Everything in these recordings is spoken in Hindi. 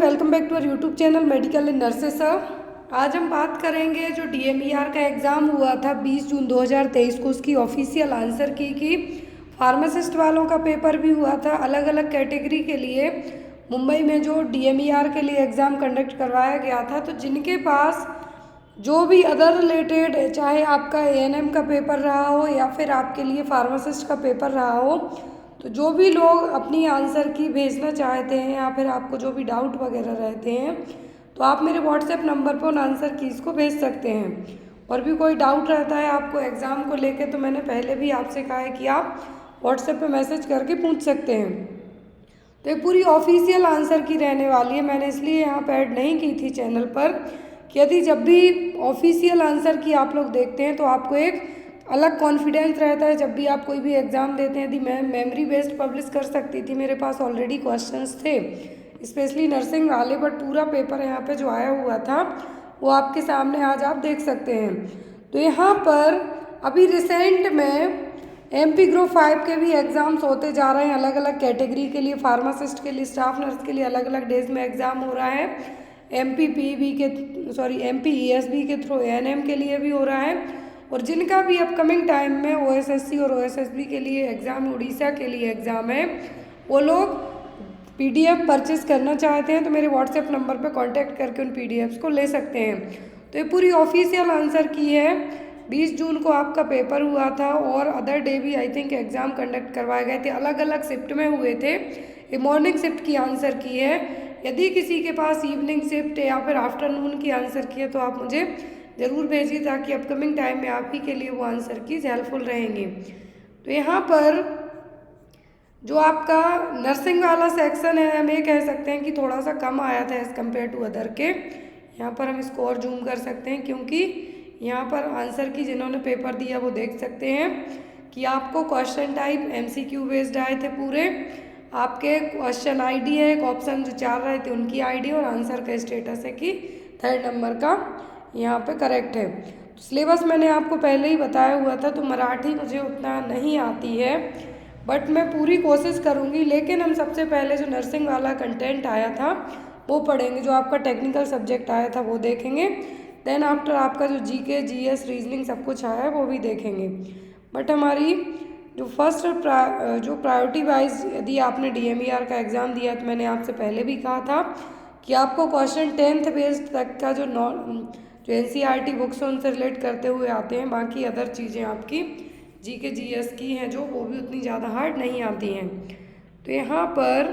Welcome back to our YouTube channel medical and nurses. आज हम बात करेंगे जो DMER का एग्ज़ाम हुआ था 20 जून 2023 को, उसकी ऑफिशियल आंसर की कि फार्मासिस्ट वालों का पेपर भी हुआ था अलग अलग कैटेगरी के लिए। मुंबई में जो DMER के लिए एग्ज़ाम कंडक्ट करवाया गया था, तो जिनके पास जो भी अदर रिलेटेड, चाहे आपका ANM का पेपर रहा हो या फिर आपके लिए फार्मासिस्ट का पेपर रहा हो, तो जो भी लोग अपनी आंसर की भेजना चाहते हैं या फिर आपको जो भी डाउट वगैरह रहते हैं, तो आप मेरे व्हाट्सएप नंबर पर उन आंसर कीज़ को भेज सकते हैं। और भी कोई डाउट रहता है आपको एग्ज़ाम को लेके, तो मैंने पहले भी आपसे कहा है कि आप व्हाट्सएप पे मैसेज करके पूछ सकते हैं। तो ये पूरी ऑफिशियल आंसर की रहने वाली है। मैंने इसलिए यहाँ पर ऐड नहीं की थी चैनल पर कि यदि जब भी ऑफिशियल आंसर की आप लोग देखते हैं तो आपको एक अलग कॉन्फिडेंस रहता है जब भी आप कोई भी एग्ज़ाम देते हैं। यदि मैं मेमोरी बेस्ड पब्लिश कर सकती थी, मेरे पास ऑलरेडी क्वेश्चंस थे स्पेशली नर्सिंग वाले, बट पूरा पेपर यहाँ पे जो आया हुआ था वो आपके सामने आज आप देख सकते हैं। तो यहाँ पर अभी रिसेंट में MP ग्रुप 5 के भी एग्ज़ाम्स होते जा रहे हैं अलग अलग कैटेगरी के लिए। फार्मासिस्ट के लिए, स्टाफ नर्स के लिए अलग अलग डेज में एग्ज़ाम हो रहा है। MP ESB के थ्रू ANM के लिए भी हो रहा है। और जिनका भी अपकमिंग टाइम में OSSC और OSSB के लिए एग्ज़ाम, उड़ीसा के लिए एग्ज़ाम है, वो लोग PDF परचेज़ करना चाहते हैं तो मेरे व्हाट्सएप नंबर पे कांटेक्ट करके उन PDFs को ले सकते हैं। तो ये पूरी ऑफिशियल आंसर की है। 20 जून को आपका पेपर हुआ था और अदर डे भी आई थिंक एग्ज़ाम कंडक्ट करवाए गए थे, अलग अलग शिफ्ट में हुए थे। ये मॉर्निंग शिफ्ट की आंसर की है। यदि किसी के पास इवनिंग शिफ्ट या फिर आफ्टरनून की आंसर की है तो आप मुझे ज़रूर भेजिए, ताकि अपकमिंग टाइम में आप ही के लिए वो आंसर कीज हेल्पफुल रहेंगी। तो यहाँ पर जो आपका नर्सिंग वाला सेक्शन है, हम ये कह सकते हैं कि थोड़ा सा कम आया था एज़ कम्पेयर टू अदर के। यहाँ पर हम इसको और जूम कर सकते हैं, क्योंकि यहाँ पर आंसर की जिन्होंने पेपर दिया वो देख सकते हैं कि आपको क्वेश्चन टाइप MCQ बेस्ड आए थे पूरे। आपके क्वेश्चन ID है, एक ऑप्शन जो 4 रहे थे उनकी ID, और आंसर का स्टेटस है कि 3rd नंबर का यहाँ पे करेक्ट है। तो सिलेबस मैंने आपको पहले ही बताया हुआ था, तो मराठी मुझे उतना नहीं आती है, बट मैं पूरी कोशिश करूँगी। लेकिन हम सबसे पहले जो नर्सिंग वाला कंटेंट आया था वो पढ़ेंगे, जो आपका टेक्निकल सब्जेक्ट आया था वो देखेंगे। देन आफ्टर आपका जो GK GS रीजनिंग सब कुछ आया है वो भी देखेंगे। बट हमारी जो फर्स्ट जो प्रायोरिटी वाइज, यदि आपने DMER का एग्ज़ाम दिया तो मैंने आपसे पहले भी कहा था कि आपको क्वेश्चन 10th बेस्ड तक का जो NCERT बुक्स हैं उनसे रिलेट करते हुए आते हैं। बाकी अदर चीज़ें आपकी GK GS की हैं जो वो भी उतनी ज़्यादा हार्ड नहीं आती हैं। तो यहाँ पर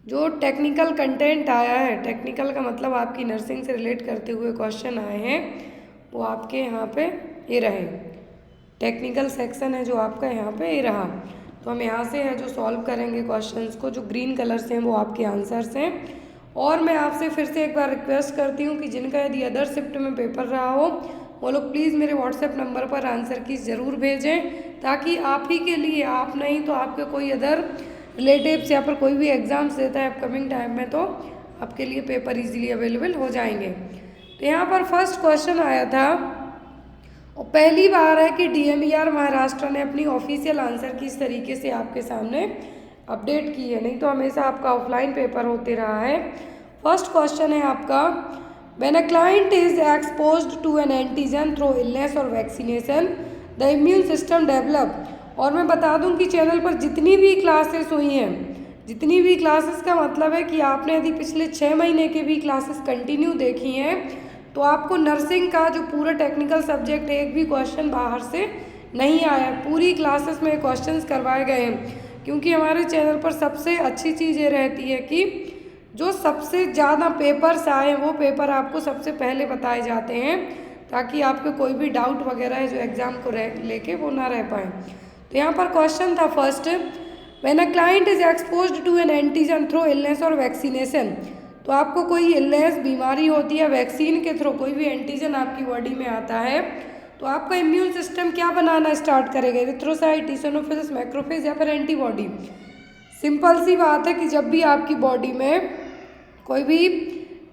जो टेक्निकल कंटेंट आया है, टेक्निकल का मतलब आपकी नर्सिंग से रिलेट करते हुए क्वेश्चन आए हैं, वो आपके यहाँ पे ये रहे। टेक्निकल सेक्शन है जो आपका यहाँ पे ये रहा। तो हम यहाँ से है जो सॉल्व करेंगे क्वेश्चंस को, जो ग्रीन कलर से हैं वो आपके आंसर्स हैं। और मैं आपसे फिर से एक बार रिक्वेस्ट करती हूँ कि जिनका यदि अदर शिफ्ट में पेपर रहा हो वो लोग प्लीज़ मेरे व्हाट्सएप नंबर पर आंसर की ज़रूर भेजें, ताकि आप ही के लिए, आप नहीं तो आपके कोई अदर रिलेटिव्स या फिर कोई भी एग्ज़ाम्स देता है अपकमिंग टाइम में, तो आपके लिए पेपर ईजिली अवेलेबल हो जाएंगे। तो यहाँ पर फर्स्ट क्वेश्चन आया था, और पहली बार है कि DMER महाराष्ट्र ने अपनी ऑफिशियल आंसर की इस तरीके से आपके सामने अपडेट की है, नहीं तो हमेशा आपका ऑफलाइन पेपर होते रहा है। फर्स्ट क्वेश्चन है आपका, when a client is exposed to an antigen through illness और vaccination the immune system develop. और मैं बता दूं कि चैनल पर जितनी भी क्लासेस हुई हैं, जितनी भी क्लासेस का मतलब है कि आपने यदि पिछले 6 महीने के भी क्लासेस कंटिन्यू देखी हैं, तो आपको नर्सिंग का जो पूरा टेक्निकल सब्जेक्ट एक भी क्वेश्चन बाहर से नहीं आया। पूरी क्लासेस में क्वेश्चंस करवाए गए हैं, क्योंकि हमारे चैनल पर सबसे अच्छी चीज़ ये रहती है कि जो सबसे ज़्यादा पेपर्स आए वो पेपर आपको सबसे पहले बताए जाते हैं, ताकि आपके कोई भी डाउट वगैरह है जो एग्ज़ाम को लेके वो ना रह पाए। तो यहाँ पर क्वेश्चन था first, when a client is exposed to an antigen through illness और वैक्सीनेशन। तो आपको कोई इलनेस, बीमारी होती है, वैक्सीन के थ्रू कोई भी एंटीजन आपकी बॉडी में आता है, तो आपका इम्यून सिस्टम क्या बनाना स्टार्ट करेगा, एरिथ्रोसाइट, ईओसिनोफिल्स, मैक्रोफेज या फिर एंटीबॉडी। सिंपल सी बात है कि जब भी आपकी बॉडी में कोई भी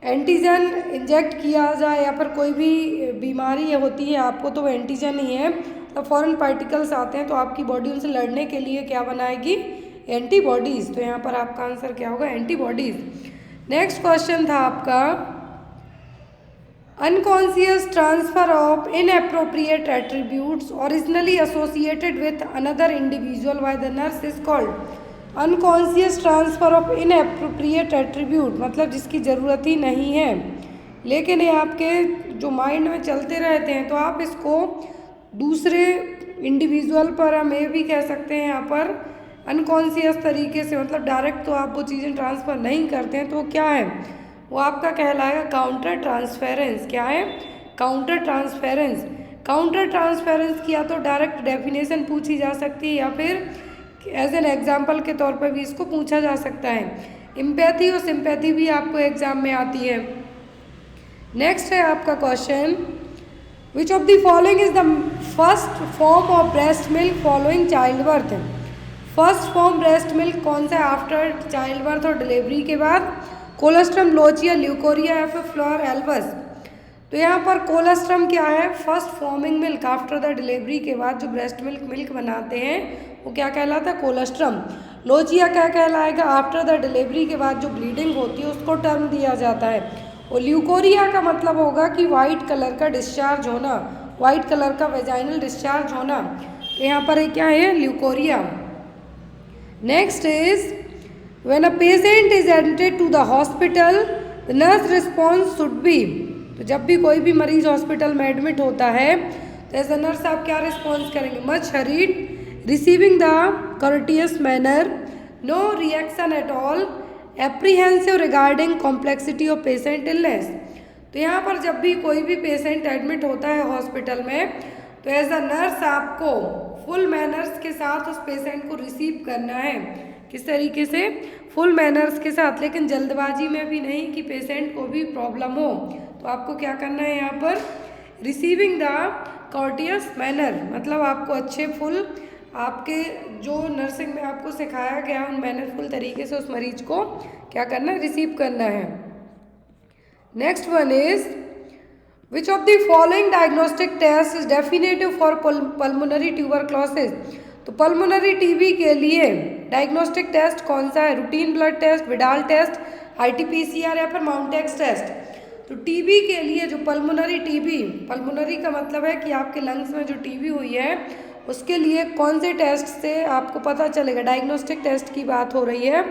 एंटीजन इंजेक्ट किया जाए या फिर कोई भी बीमारी होती है आपको, तो वो एंटीजन ही है, तो फॉरेन पार्टिकल्स आते हैं तो आपकी बॉडी उनसे लड़ने के लिए क्या बनाएगी, एंटीबॉडीज़। तो यहाँ पर आपका आंसर क्या होगा, एंटीबॉडीज़। नेक्स्ट क्वेश्चन था आपका unconscious transfer of inappropriate attributes originally associated with another individual by the nurse is called. Unconscious transfer of inappropriate attribute मतलब जिसकी ज़रूरत ही नहीं है लेकिन ये आपके जो माइंड में चलते रहते हैं, तो आप इसको दूसरे इंडिविजुअल पर हम ये भी कह सकते हैं यहाँ पर अनकॉन्शियस तरीके से, मतलब डायरेक्ट तो आप वो चीज़ें ट्रांसफ़र नहीं करते हैं, तो क्या है वो आपका कहलाएगा काउंटर ट्रांसफेरेंस। क्या है? Counter transference. काउंटर ट्रांसफेरेंस की या तो डायरेक्ट डेफिनेशन पूछी जा सकती है या फिर एज एन एग्जाम्पल के तौर पर भी इसको पूछा जा सकता है। एम्पैथी और सिंपैथी भी आपको एग्जाम में आती है। नेक्स्ट है आपका question which of the following is the first form of breast milk following child birth. First form breast milk कौन सा है आफ्टर चाइल्ड बर्थ और डिलीवरी के बाद? कोलेस्ट्रम, लोचिया, ल्यूकोरिया या फिर फ्लोर एल्बस। तो यहाँ पर कोलेस्ट्रम क्या है? First forming milk after the delivery के बाद जो ब्रेस्ट मिल्क बनाते हैं वो क्या कहलाता है? कोलेस्ट्रम। लोचिया क्या कहलाएगा? आफ्टर द डिलीवरी के बाद जो ब्लीडिंग होती है उसको टर्म दिया जाता है। और ल्यूकोरिया का मतलब होगा कि वाइट कलर का डिस्चार्ज होना, वाइट कलर का वेजाइनल डिस्चार्ज होना। तो यहाँ पर क्या है? Leucorrhoea. Next is when a patient is admitted to the hospital the nurse response should be. तो जब भी कोई भी मरीज हॉस्पिटल में एडमिट होता है तो एज अ नर्स आप क्या रिस्पॉन्स करेंगे? Much hurried, receiving the courteous manner, no reaction at all, apprehensive regarding complexity of patient illness. तो यहाँ पर जब भी कोई भी पेशेंट एडमिट होता है हॉस्पिटल में तो एज अ नर्स आपको फुल मैनर्स के साथ उस पेशेंट को रिसीव करना है। किस तरीके से? फुल मैनर्स के साथ, लेकिन जल्दबाजी में भी नहीं कि पेशेंट को भी प्रॉब्लम हो। तो आपको क्या करना है यहाँ पर? रिसीविंग द courteous मैनर, मतलब आपको अच्छे फुल आपके जो नर्सिंग में आपको सिखाया गया उन मैनरफुल तरीके से उस मरीज को क्या करना है? रिसीव करना है। Next one is which of the following diagnostic test is definitive for pulmonary tuberculosis. तो पल्मोनरी टीबी के लिए डायग्नोस्टिक टेस्ट कौन सा है? Routine blood test, Widal test, RT-PCR या फिर माउंटेक्स टेस्ट। तो टीबी के लिए जो पल्मोनरी टीबी, पल्मोनरी का मतलब है कि आपके लंग्स में जो टीबी हुई है उसके लिए कौन से टेस्ट से आपको पता चलेगा? डायग्नोस्टिक टेस्ट की बात हो रही है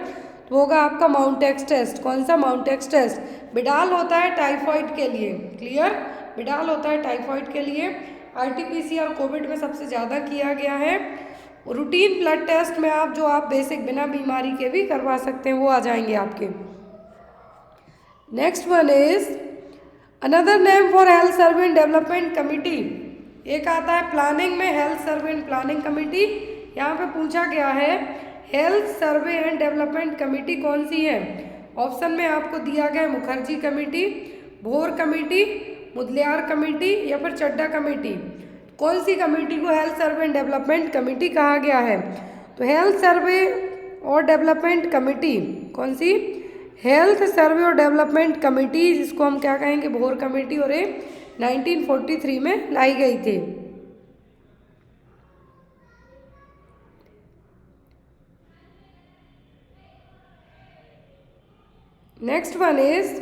तो होगा आपका माउंटेक्स टेस्ट। कौन सा? माउंटेक्स टेस्ट। विडाल होता है टाइफॉइड के लिए, क्लियर? विडाल होता है टाइफॉइड के लिए। RT-PCR कोविड में सबसे ज़्यादा किया गया है। रूटीन ब्लड टेस्ट में आप जो आप बेसिक बिना बीमारी के भी करवा सकते हैं वो आ जाएंगे आपके। Next one is another name for health servant development committee. एक आता है प्लानिंग में health survey and planning committee. यहाँ पे पूछा गया है health survey and development committee कौन सी है? ऑप्शन में आपको दिया गया है मुखर्जी कमेटी, भोर कमेटी, मुदलियार कमेटी या फिर चड्डा कमेटी। कौन सी कमेटी को health survey and development committee कहा गया है? तो हेल्थ सर्वे और डेवलपमेंट कमेटी कौन सी? हेल्थ सर्वे और डेवलपमेंट कमेटी, जिसको हम क्या कहेंगे? भोर कमेटी, और ये 1943 में लाई गई थी। Next one is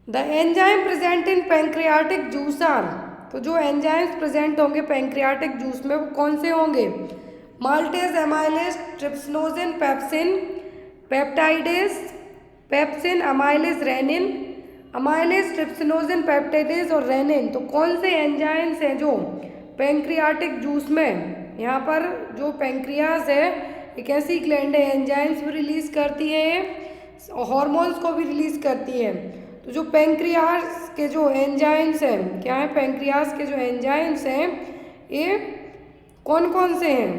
the enzyme present in pancreatic juice are. तो जो एंजाइम्स प्रेजेंट होंगे पैंक्रियाटिक जूस में वो कौन से होंगे? Maltase, amylase, trypsinogen, pepsin, peptidase, pepsin, amylase, rennin, amylase, trypsinogen, peptidase और रेनिन। तो कौन से एंजाइम्स हैं जो पैंक्रियाटिक जूस में, यहाँ पर जो पैंक्रियाज है एक ऐसी ग्लैंड है एंजाइम्स भी रिलीज करती है, हार्मोन्स को भी रिलीज करती है। तो जो पैंक्रियाज के जो एंजाइम्स हैं, क्या है? पैंक्रियाज के जो एंजाइम्स हैं ये कौन कौन से हैं?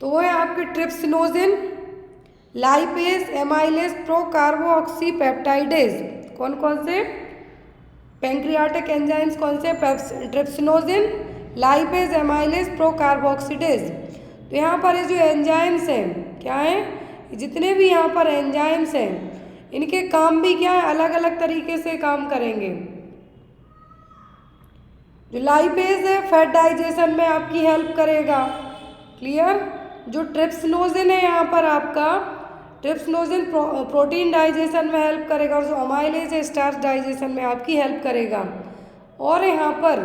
तो वो है आपके ट्रिप्सिनोजन, लाइपेज, एमाइलेज, प्रोकार्बोऑक्सीपेप्टाइडेज। कौन कौन से पैंक्रियाटिक एंजाइम्स कौन से? Trypsinogen, lipase, amylase, procarboxypeptidase. तो यहाँ पर ये जो एंजाइम्स हैं क्या हैं? जितने भी यहाँ पर एंजाइम्स हैं इनके काम भी क्या है? अलग अलग तरीके से काम करेंगे। जो लाइपेज है फैट डाइजेशन में आपकी हेल्प करेगा, क्लियर? जो ट्रिप्सिनोजन है यहाँ पर आपका ट्रिप्सिनोजन प्रोटीन डाइजेशन में हेल्प करेगा और जो अमाइलेज है स्टार्च डाइजेशन में आपकी हेल्प करेगा। और यहाँ पर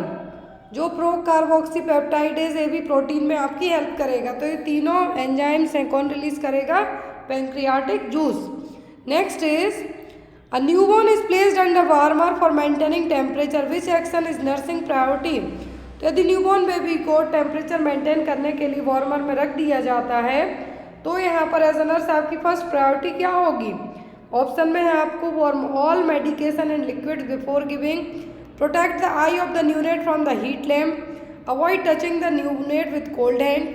जो प्रो कार्बोक्सी पेप्टाइडेज ये भी प्रोटीन में आपकी हेल्प करेगा। तो ये तीनों एंजाइम्स हैं, कौन रिलीज करेगा? Pancreatic juice. Next is a newborn is placed under warmer for maintaining temperature, which action is nursing priority. तो यदि न्यूबॉर्न बेबी को टेम्परेचर मेंटेन करने के लिए वार्मर में रख दिया जाता है तो यहाँ पर एज अ नर्स आपकी फर्स्ट प्रायोरिटी क्या होगी? ऑप्शन में है आपको warm all medication and liquid before giving, protect the I of the neonate from the heat lamp, avoid touching the neonate with cold hand,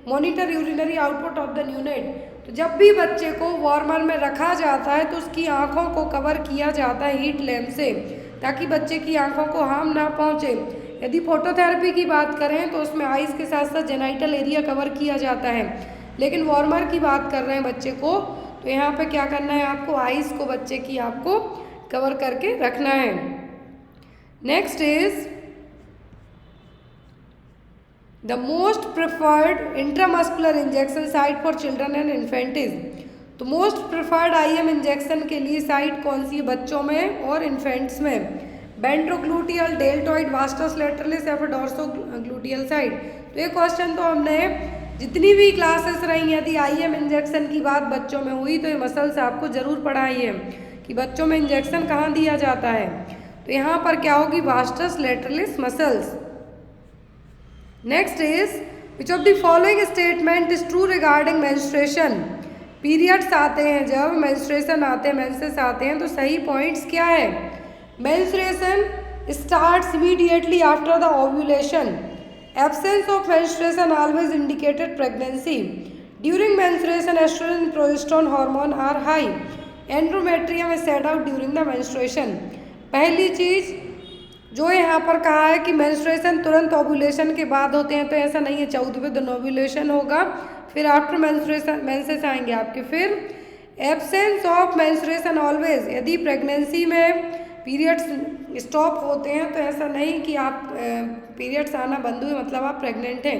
monitor urinary output of the neonate. तो जब भी बच्चे को वार्मर में रखा जाता है तो उसकी आँखों को कवर किया जाता है हीट लैम्प से, ताकि बच्चे की आँखों को हार्म ना पहुँचे। यदि फोटोथेरेपी की बात करें तो उसमें आइज़ के साथ साथ जेनाइटल एरिया कवर किया जाता है, लेकिन वार्मर की बात कर रहे हैं बच्चे को, तो यहाँ पे क्या करना है आपको? आइज़ को बच्चे की आपको कवर करके रखना है। Next is the most preferred intramuscular injection site for children and infants. तो मोस्ट प्रिफर्ड IM इंजेक्शन के लिए साइट कौन सी है बच्चों में और इन्फेंट्स में? वेंट्रोग्लूटियल, डेल्टॉइड, वास्टस लैटरलिस या फिर डॉर्सोग्लूटियल साइट। तो ये क्वेश्चन तो हमने जितनी भी क्लासेस रही, यदि IM इंजेक्शन की बात बच्चों में हुई तो ये मसल्स आपको ज़रूर पढ़ाई है कि बच्चों में इंजेक्शन कहाँ दिया जाता है। तो यहाँ पर क्या होगी? Vastus लैटरलिस muscles. Next is which of the following statement is true regarding menstruation. Periods आते हैं, जब मेंस्ट्रुएशन आते हैं, मेंसेस आते हैं, तो सही पॉइंट्स क्या है? Menstruation starts immediately after the ovulation. Absence of menstruation always indicated pregnancy. During menstruation, estrogen and progesterone hormone are high. Endometrium is shed out during the menstruation. पहली चीज़ जो यहाँ पर कहा है कि menstruation तुरंत ओव्यूलेशन के बाद होते हैं, तो ऐसा नहीं है। 14वें दिन ओव्यूलेशन होगा, फिर आफ्टर menstruation मेंसेस आएंगे आपके। फिर absence of menstruation always, यदि प्रेगनेंसी में पीरियड्स स्टॉप होते हैं तो ऐसा नहीं कि आप पीरियड्स आना बंद हुए मतलब आप प्रेग्नेंट हैं,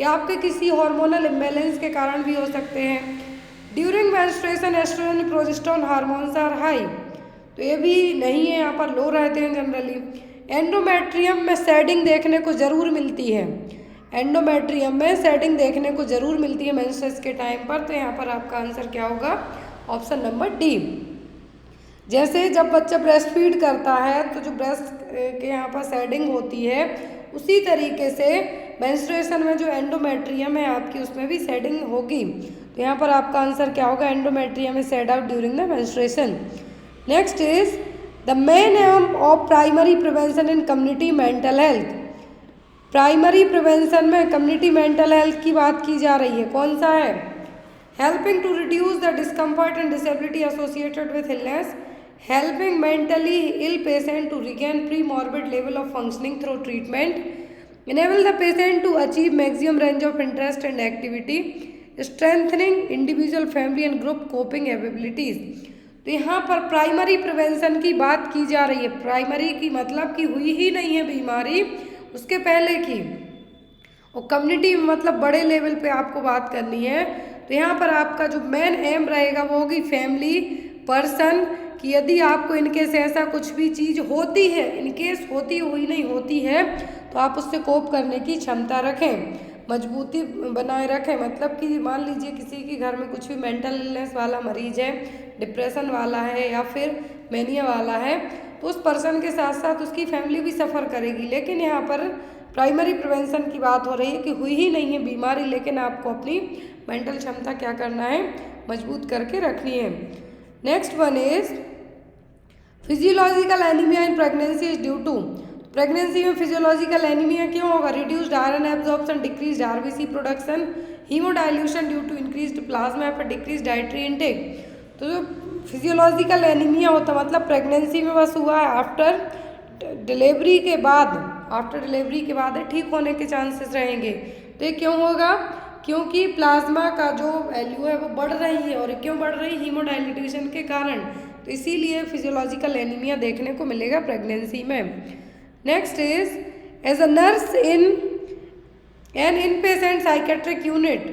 या आपके किसी हार्मोनल इम्बैलेंस के कारण भी हो सकते हैं। During menstruation oestrogen progesterone hormones are high, तो ये भी नहीं है, यहाँ पर लो रहते हैं जनरली। एंडोमेट्रियम में शेडिंग देखने को ज़रूर मिलती है, एंडोमेट्रियम में शेडिंग देखने को ज़रूर मिलती है मेंस्ट्रुएशन के टाइम पर। तो यहाँ पर आपका आंसर क्या होगा? Option number D. जैसे जब बच्चा ब्रेस्ट फीड करता है तो जो ब्रेस्ट के यहाँ पर शेडिंग होती है, उसी तरीके से मेंस्ट्रुएशन में जो एंडोमेट्रियम है आपकी, उसमें भी शेडिंग होगी। तो यहाँ पर आपका आंसर क्या होगा? Endometrium is shed out during the menstruation. Next is the main aim of primary prevention in community mental health. Primary prevention में कम्युनिटी मेंटल हेल्थ की बात की जा रही है, कौन सा है? Helping to reduce the discomfort and disability associated with illness, helping mentally ill patient to regain pre-morbid level of functioning through treatment, enable the patient to achieve maximum range of interest and activity, strengthening individual family and group coping abilities। तो यहाँ पर प्राइमरी प्रिवेंशन की बात की जा रही है। प्राइमरी की मतलब कि हुई ही नहीं है बीमारी, उसके पहले की, और कम्युनिटी मतलब बड़े लेवल पे आपको बात करनी है। तो यहाँ पर आपका जो मेन एम रहेगा वो होगी फैमिली पर्सन, कि यदि आपको इनकेस ऐसा कुछ भी चीज़ होती है, इनकेस होती हुई नहीं होती है, तो आप उससे कोप करने की क्षमता रखें, मजबूती बनाए रखें। मतलब कि मान लीजिए किसी के घर में कुछ भी मेंटल इलनेस वाला मरीज है, डिप्रेशन वाला है या फिर मैनिया वाला है, तो उस पर्सन के साथ साथ उसकी फैमिली भी सफ़र करेगी। लेकिन यहाँ पर प्राइमरी प्रिवेंशन की बात हो रही है कि हुई ही नहीं है बीमारी, लेकिन आपको अपनी मेंटल क्षमता क्या करना है? मजबूत करके रखनी है। Next one is physiological anaemia in pregnancy is due to. Pregnancy में फिजियोलॉजिकल एनीमिया क्यों होगा? Reduced iron absorption, decreased RBC production, haemodilution due to increased plasma या फिर डिक्रीज डाइटरी इनटेक। तो जो फिजियोलॉजिकल एनीमिया होता मतलब प्रेगनेंसी में बस हुआ है, आफ्टर डिलीवरी के बाद ठीक होने के चांसेस रहेंगे। तो ये क्यों होगा? क्योंकि प्लाज्मा का जो वैल्यू है वो बढ़ रही है, और क्यों बढ़ रही? हीमोडाइल्यूशन के कारण। तो इसीलिए फिजियोलॉजिकल एनीमिया देखने को मिलेगा प्रेगनेंसी में। Next is as a nurse in an inpatient psychiatric unit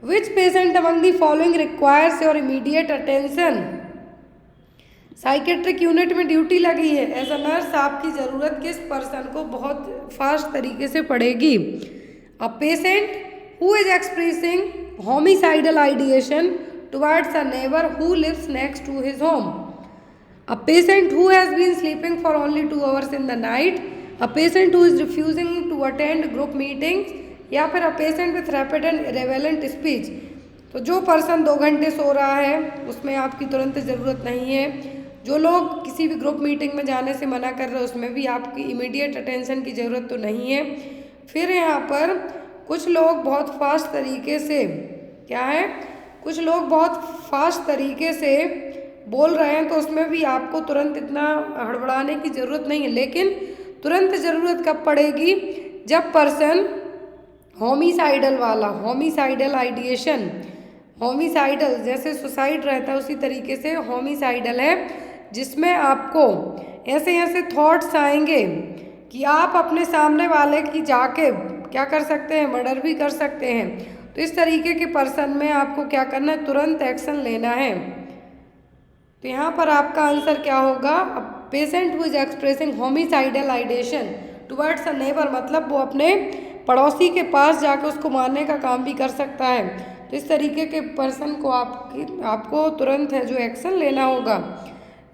which patient among the following requires your immediate attention. Psychiatric unit में ड्यूटी लगी है, एज अ नर्स आपकी ज़रूरत किस पर्सन को बहुत फास्ट तरीके से पड़ेगी। A patient who is expressing homicidal ideation towards a neighbour who lives next to his home. A patient who has been sleeping for only 2 hours in the night, a patient who is refusing to attend group meetings, या फिर a patient with rapid and irrelevant speech। तो जो पर्सन 2 घंटे सो रहा है उसमें आपकी तुरंत ज़रूरत नहीं है। जो लोग किसी भी ग्रुप मीटिंग में जाने से मना कर रहे हैं उसमें भी आपकी इमीडिएट अटेंशन की ज़रूरत तो नहीं है। फिर यहाँ पर कुछ लोग बहुत फास्ट तरीके से क्या है, कुछ लोग बहुत फास्ट तरीके से बोल रहे हैं, तो उसमें भी आपको तुरंत इतना हड़बड़ाने की ज़रूरत नहीं है। लेकिन तुरंत ज़रूरत कब पड़ेगी, जब पर्सन होमिसाइडल वाला, होमिसाइडल आइडिएशन, होमिसाइडल जैसे सुसाइड रहता है उसी तरीके से होमिसाइडल है, जिसमें आपको ऐसे ऐसे थॉट्स आएंगे कि आप अपने सामने वाले की जाके क्या कर सकते हैं, मर्डर भी कर सकते हैं। तो इस तरीके के पर्सन में आपको क्या करना है, तुरंत एक्शन लेना है। तो यहाँ पर आपका आंसर क्या होगा, patient who is expressing homicidal ideation towards a neighbour, मतलब वो अपने पड़ोसी के पास जाकर उसको मारने का काम भी कर सकता है। तो इस तरीके के पर्सन को आपको तुरंत है जो एक्शन लेना होगा।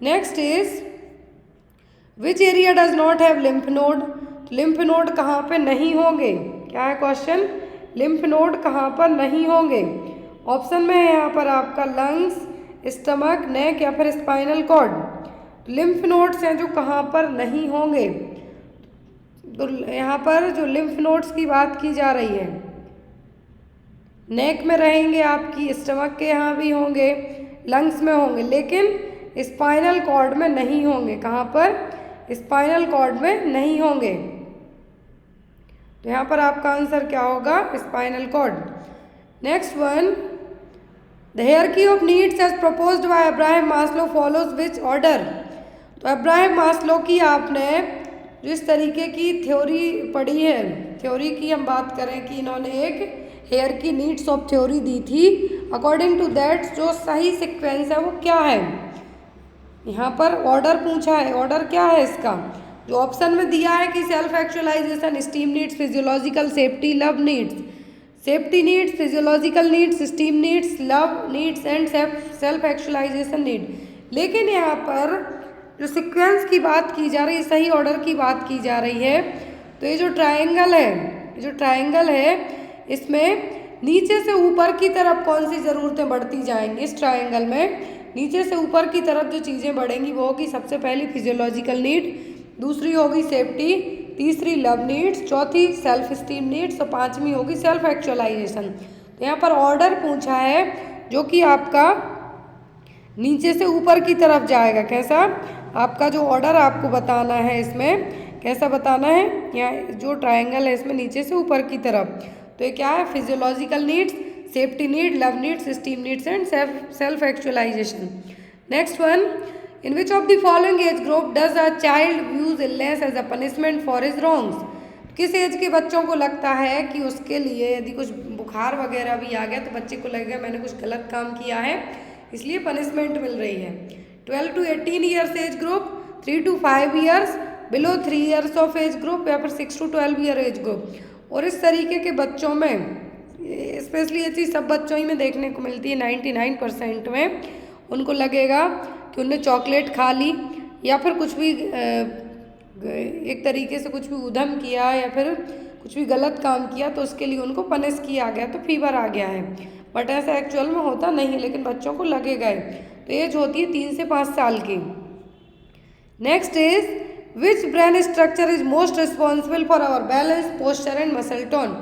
Next is which area does not have lymph node. Lymph node कहाँ पे नहीं होंगे, क्या है क्वेश्चन, लिम्फ नोड कहाँ पर नहीं होंगे। ऑप्शन में है यहाँ पर आपका लंग्स, स्टमक, नेक या फिर स्पाइनल कॉर्ड। लिम्फ नोड्स हैं जो कहाँ पर नहीं होंगे, तो यहाँ पर जो लिम्फ नोड्स की बात की जा रही है, नेक में रहेंगे आपकी, स्टमक के यहाँ भी होंगे, लंग्स में होंगे, लेकिन स्पाइनल कॉर्ड में नहीं होंगे। कहाँ पर, स्पाइनल कॉर्ड में नहीं होंगे। तो यहाँ पर आपका आंसर क्या होगा, spinal cord. Next one, The hierarchy of needs as proposed by Abraham Maslow follows which order। तो अब्राहम मास्लो की आपने जिस तरीके की थ्योरी पढ़ी है, थ्योरी की हम बात करें कि इन्होंने एक हायरार्की नीड्स ऑफ थ्योरी दी थी, अकॉर्डिंग टू दैट जो सही सीक्वेंस है वो क्या है। यहाँ पर ऑर्डर पूछा है, ऑर्डर क्या है इसका, जो ऑप्शन में दिया है कि self actualization, esteem needs, physiological safety, love needs, safety needs, physiological needs, esteem needs, love needs and self actualization need. लेकिन यहाँ पर जो सीक्वेंस की बात की जा रही है, सही ऑर्डर की बात की जा रही है। तो ये जो ट्रायंगल है, ये जो ट्रायंगल है, इसमें नीचे से ऊपर की तरफ कौन सी ज़रूरतें बढ़ती जाएंगी। इस ट्रायंगल में नीचे से ऊपर की तरफ जो चीज़ें बढ़ेंगी वो होगी सबसे पहली फिजियोलॉजिकल नीड, दूसरी होगी सेफ्टी, तीसरी लव नीड्स, चौथी सेल्फ स्टीम नीड्स और पांचवी होगी सेल्फ एक्चुअलाइजेशन। तो यहाँ पर ऑर्डर पूछा है जो कि आपका नीचे से ऊपर की तरफ जाएगा। कैसा, आपका जो ऑर्डर आपको बताना है इसमें कैसा बताना है, यहाँ जो ट्रायंगल है इसमें नीचे से ऊपर की तरफ। तो ये क्या है, physiological needs, safety need, love needs, esteem needs and self actualization. Next one, In which of the following age group does a child views illness as a punishment for his wrongs। किस एज के बच्चों को लगता है कि उसके लिए यदि कुछ बुखार वगैरह भी आ गया तो बच्चे को लगेगा मैंने कुछ गलत काम किया है इसलिए पनिशमेंट मिल रही है। 12 to 18 years age group, 3 to 5 years, below 3 years of age group या फिर 6 to 12 ईयर एज ग्रुप। और इस तरीके के बच्चों में स्पेशली ये चीज़ सब बच्चों ही में देखने को मिलती है, 99% में उनको लगेगा कि उनने चॉकलेट खा ली या फिर कुछ भी एक तरीके से कुछ भी उधम किया या फिर कुछ भी गलत काम किया तो उसके लिए उनको पनिश किया गया तो फीवर आ गया है। बट ऐसा एक्चुअल में होता नहीं है, लेकिन बच्चों को लगेगा। तो एज होती है 3 से 5 साल की। Next is which brain structure is most responsible for our balance, posture and muscle tone.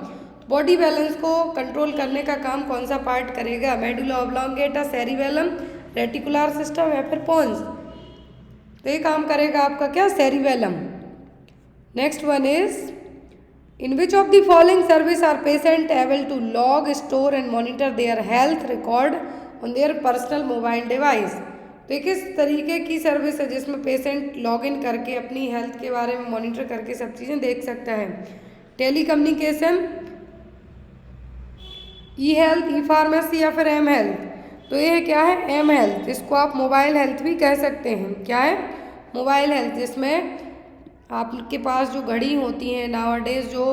Body balance को कंट्रोल करने का काम कौन सा पार्ट करेगा, medulla oblongata, cerebellum, reticular system या फिर पोन्स। तो ये काम करेगा आपका क्या, cerebellum. Next one is in which of the following service are patient able to log, store and monitor their health record on their personal mobile device. तो ये किस तरीके की सर्विस है जिसमें पेशेंट लॉग इन करके अपनी हेल्थ के बारे में मॉनिटर करके सब चीज़ें देख सकता है। टेली कम्युनिकेशन, ई हेल्थ, ई फार्मेसी या फिर एम हेल्थ? तो ये क्या है? एम हेल्थ, जिसको आप मोबाइल हेल्थ भी कह सकते हैं। क्या है? मोबाइल हेल्थ, जिसमें आपके पास जो घड़ी होती हैं नाउअडेज, जो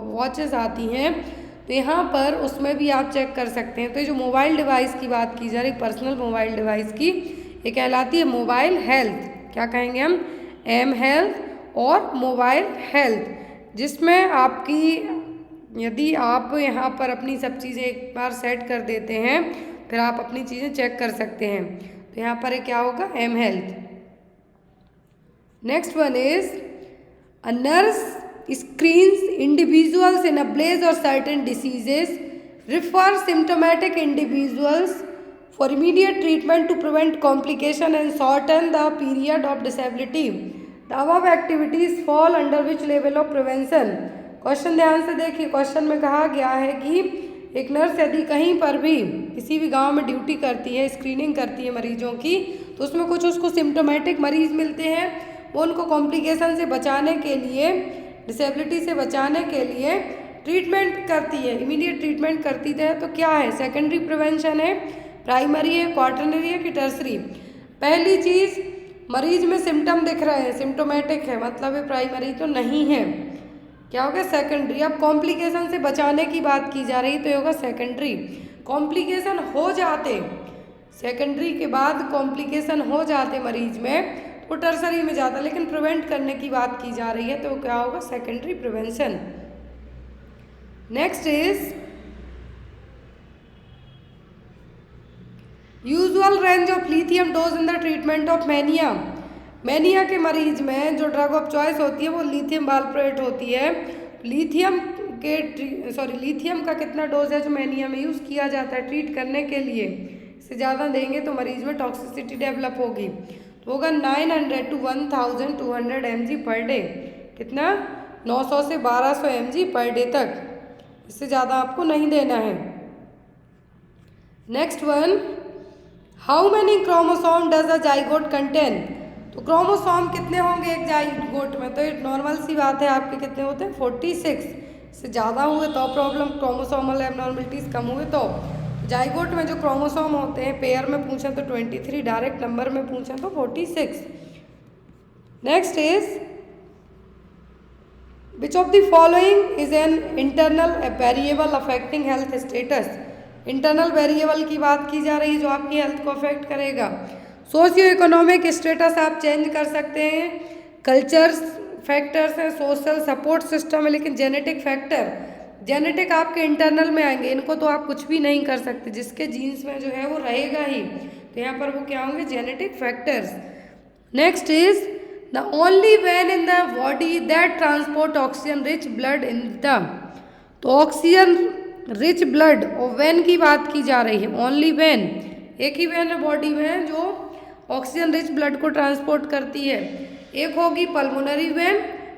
वॉचेस आती हैं, तो यहाँ पर उसमें भी आप चेक कर सकते हैं। तो ये जो मोबाइल डिवाइस की बात की जा रही, पर्सनल मोबाइल डिवाइस की, ये कहलाती है मोबाइल हेल्थ। क्या कहेंगे हम? एम हेल्थ और मोबाइल हेल्थ, जिसमें आपकी, यदि आप यहाँ पर अपनी सब चीज़ें एक बार सेट कर देते हैं, फिर आप अपनी चीज़ें चेक कर सकते हैं। तो यहाँ पर क्या होगा? M health. Next one is a nurse screens individuals in a blaze or certain diseases, refers symptomatic individuals for immediate treatment to prevent complication and shorten the period of disability. The above activities fall under which level of prevention? Question ध्यान से देखिए। क्वेश्चन में कहा गया है कि एक नर्स यदि कहीं पर भी किसी भी गांव में ड्यूटी करती है, स्क्रीनिंग करती है मरीजों की, तो उसमें कुछ उसको सिम्टोमेटिक मरीज मिलते हैं, वो उनको कॉम्प्लिकेशन से बचाने के लिए, डिसेबिलिटी से बचाने के लिए ट्रीटमेंट करती है, इमीडिएट ट्रीटमेंट करती है। तो क्या है? सेकेंडरी प्रिवेंशन है, प्राइमरी है, क्वार्टरनरी है कि टर्सरी? पहली चीज़, मरीज में सिम्टम दिख रहे हैं, सिम्टोमेटिक है, मतलब ये प्राइमरी तो नहीं है। क्या होगा? सेकेंडरी। अब कॉम्प्लिकेशन से बचाने की बात की जा रही, तो ये होगा सेकेंडरी। कॉम्प्लिकेशन हो जाते, सेकेंडरी के बाद कॉम्प्लिकेशन हो जाते मरीज में, वो टर्सरी में जाता है, लेकिन प्रिवेंट करने की बात की जा रही है, तो क्या होगा? Secondary prevention. Next is usual range of lithium dose in the treatment of mania. Mania के मरीज में जो ड्रग ऑफ चॉइस होती है वो लिथियम वालप्रोएट होती है। लिथियम का कितना डोज है जो मैनिया में यूज़ किया जाता है ट्रीट करने के लिए? इससे ज़्यादा देंगे तो मरीज में टॉक्सिसिटी डेवलप होगी। तो होगा 900 to 1200 mg पर डे। कितना? 900 से 1200 mg पर डे तक, इससे ज़्यादा आपको नहीं देना है। Next one, how many chromosome does a zygote contain? तो क्रोमोसोम कितने होंगे एक जाइगोट में? तो ये नॉर्मल सी बात है, आपके कितने होते हैं? 46। इससे ज़्यादा हुए तो प्रॉब्लम, क्रोमोसोमल एबनॉर्मलिटीज़ कम हुए तो। जाइगोट में जो क्रोमोसोम होते हैं, पेयर में पूछें तो 23, डायरेक्ट नंबर में पूछें तो 46। Next is which of the following is an internal variable affecting health status? Internal variable की बात की जा रही है जो आपकी हेल्थ को अफेक्ट करेगा। सोशियो इकोनॉमिक स्टेटस आप चेंज कर सकते हैं, कल्चर्स फैक्टर्स हैं, सोशल सपोर्ट सिस्टम है, लेकिन जेनेटिक फैक्टर, जेनेटिक आपके इंटरनल में आएंगे, इनको तो आप कुछ भी नहीं कर सकते, जिसके जीन्स में जो है वो रहेगा ही। तो यहाँ पर वो क्या होंगे? Genetic factors. Next is the only when in the body that transport oxygen rich blood in the. तो ऑक्सीजन रिच ब्लड और वेन की बात की जा रही है, ओनली वेन, एक ही वेन है बॉडी में जो ऑक्सीजन रिच ब्लड को ट्रांसपोर्ट करती है। एक होगी पल्मोनरी वेन,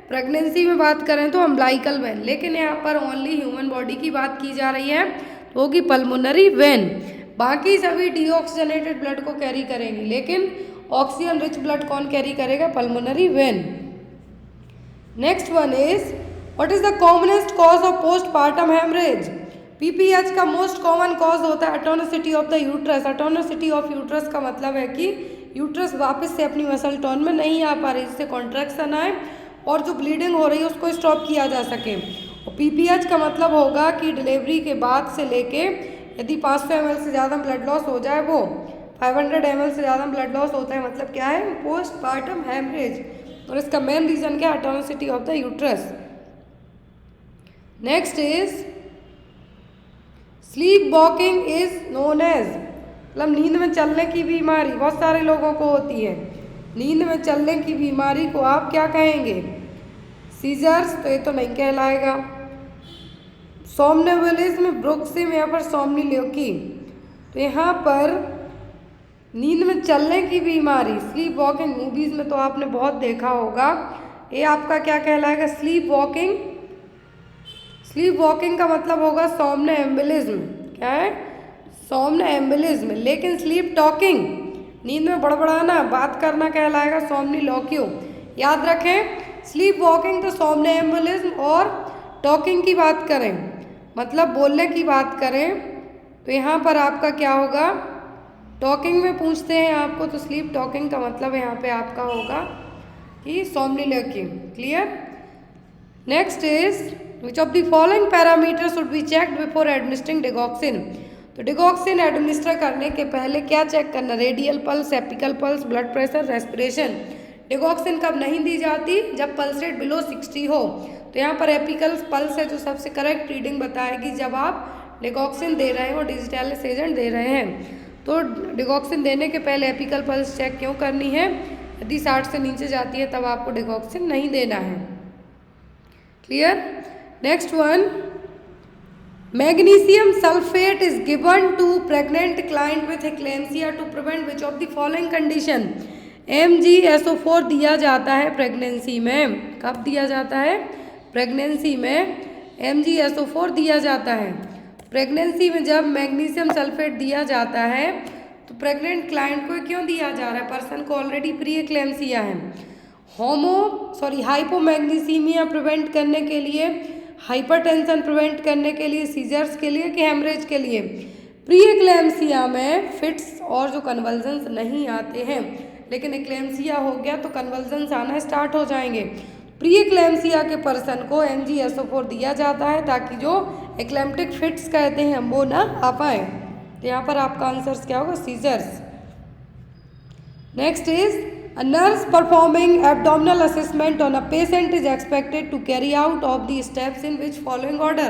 प्रेगनेंसी में बात करें तो अम्बलाइकल वेन, लेकिन यहाँ पर ओनली ह्यूमन बॉडी की बात की जा रही है, तो होगी पल्मोनरी वेन। बाकी सभी डीऑक्सीजनेटेड ब्लड को कैरी करेंगी, लेकिन ऑक्सीजन रिच ब्लड कौन कैरी करेगा? Pulmonary vein. Next one is what is the commonest cause of postpartum haemorrhage? PPH का मोस्ट कॉमन कॉज होता है atonicity of the uterus. Atonicity of uterus का मतलब है कि यूट्रस वापस से अपनी मसल टोन में नहीं आ पा रही, जिससे कॉन्ट्रैक्शन आए और जो ब्लीडिंग हो रही है उसको स्टॉप किया जा सके। और पीपीएच का मतलब होगा कि डिलीवरी के बाद से लेके यदि 500 ml से ज़्यादा ब्लड लॉस हो जाए, वो 500 ml से ज़्यादा ब्लड लॉस होता है, मतलब क्या है? Postpartum haemorrhage. और इसका मेन रीज़न क्या है? Atonicity of the uterus. Next is sleep walking is known as, मतलब नींद में चलने की बीमारी बहुत सारे लोगों को होती है। नींद में चलने की बीमारी को आप क्या कहेंगे? सीजर्स, तो ये तो नहीं कहलाएगा। सोमनेबुलिज्म, ब्रुक्सिज्म या फिर सोमनीलोकी। तो यहाँ पर नींद में चलने की बीमारी, स्लीप वॉकिंग, मूवीज़ में तो आपने बहुत देखा होगा, ये आपका क्या कहलाएगा? Sleep walking. स्लीप वॉकिंग का मतलब होगा सोमनेम्बुलिज्म। क्या है? सोमनेम्बुलिज्म। लेकिन स्लीप टॉकिंग, नींद में बड़बड़ाना, बात करना, कहलाएगा सोमनीलोक्यू। याद रखें, स्लीप वॉकिंग तो सोमनेम्बुलिज्म और टॉकिंग की बात करें, मतलब बोलने की बात करें तो यहाँ पर आपका क्या होगा, टॉकिंग में पूछते हैं आपको तो स्लीप टॉकिंग का मतलब यहाँ पे आपका होगा कि सोमनिलर्की। Clear. Next is which of the following parameter should be checked before administering digoxin. तो डिगॉक्सिन एडमिनिस्टर करने के पहले क्या चेक करना, radial pulse, apical pulse, blood pressure, respiration. Digoxin कब नहीं दी जाती, जब पल्स रेट बिलो 60 हो। तो यहाँ पर एपिकल पल्स है जो सबसे करेक्ट रीडिंग बताएगी जब आप डिगॉक्सिन दे रहे हैं और डिजिटैलिस एजेंट दे रहे हैं। तो डिगॉक्सिन देने के पहले एपिकल पल्स चेक क्यों करनी है, यदि 60 से नीचे जाती है तब आपको डिगॉक्सिन नहीं देना है। Clear. Next one, magnesium sulphate is given to pregnant client with eclampsia to prevent which of the following condition. MgSO4 दिया जाता है प्रेगनेंसी में। कब दिया जाता है, प्रेगनेंसी में MgSO4 दिया जाता है। प्रेगनेंसी में जब मैग्नीशियम सल्फेट दिया जाता है तो प्रेग्नेंट क्लाइंट को क्यों दिया जा रहा है, पर्सन को ऑलरेडी प्री एक्लेम्सिया है। हाइपोमैग्नीसीमिया प्रिवेंट करने के लिए, हाइपरटेंशन प्रिवेंट करने के लिए, सीजर्स के लिए कि हेमरेज के लिए। प्री एक्लेम्सिया में फिट्स और जो कन्वल्जन्स नहीं आते हैं, लेकिन एक्लेम्सिया हो गया तो कन्वल्जन्स आना स्टार्ट हो जाएंगे। प्री एक्लेम्सिया के पर्सन को MgSO4 दिया जाता है ताकि जो एक्लेम्प्टिक फिट्स कहते हैं वो ना आ पाए। तो यहाँ पर आपका आंसर क्या होगा, seizures. Next is a nurse performing abdominal assessment on a patient is expected to carry out of the steps in which following order।